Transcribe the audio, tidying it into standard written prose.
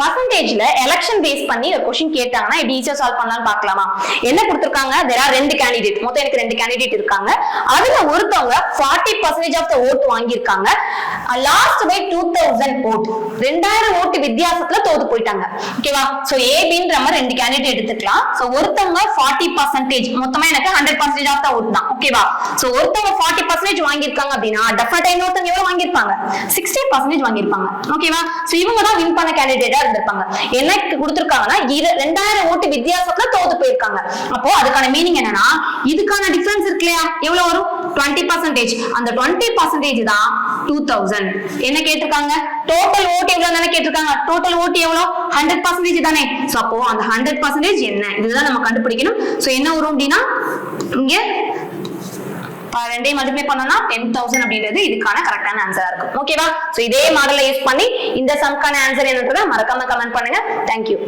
பர்சன்டேஜ்ல election base பண்ணி ஒரு question கேட்டாங்கன்னா எப்படி ஈஸியா சால்வ் பண்ணலாம்னு பார்க்கலாமா? என்ன கொடுத்திருக்காங்க? there are 2 கேண்டிடேட், மொத்தம் எனக்கு 2 கேண்டிடேட் இருக்காங்க. அதுல ஒருத்தவங்க 40% ஆஃப் தி ஓட் வாங்கியிருக்காங்க. லாஸ்ட் பை 2000 ஓட், 2000 ஓட்டு வித்தியாசத்துல தோத்து போயிட்டாங்க. ஓகேவா? சோ ஏபின்ற மாதிரி 2 கேண்டிடேட் எடுத்துக்கலாம். சோ ஒருத்தவங்க 40%, மொத்தமா எனக்கு 100% ஆஃப் தி ஓட் தான். ஓகேவா? சோ ஒருத்தவங்க 40% வாங்கியிருக்காங்க அப்படின்னா டெஃபினட்டா இன்னொருத்தவங்க எவ்வளவு வாங்கியிருப்பாங்க? 60% வாங்கியிருப்பாங்க. ஓகேவா? சோ இவங்க தான் வின் பண்ண கேண்டிடேட்டா இருந்திருப்பாங்க. என்ன கொடுத்திருக்காங்கன்னா 2000 ஓட்டு வித்தியாசத்துல தோத்து போயிருக்காங்க. அப்போ அதுக்கான மீனிங் என்னன்னா இதுக்கான டிஃபரன்ஸ் இருக்கு இல்லையா, எவ்வளவு வரும்? 20%. அந்த 20% தான் 2000. என்ன கேட்டிருக்காங்க? டோட்டல் ஓட் எவ்வளவு தானே கேட்டிருக்காங்க. டோட்டல் ஓட் எவ்வளவு? 100% தானே. சோ அப்போ அந்த 100% என்ன, இதுதான் நம்ம கண்டுபிடிக்கணும். சோ என்ன வரும் அப்படின்னா இங்க 2 மல்டிப்ளை பண்ணோம்னா 10,000 அப்படின்றது இதுக்கான கரெக்டான ஆன்சரா இருக்கும். ஓகேவா? சோ இதே மாடலை யூஸ் பண்ணி இந்த சம்க்கான ஆன்சர் என்னன்றதை மறக்காம கமெண்ட் பண்ணுங்க. தேங்க்யூ.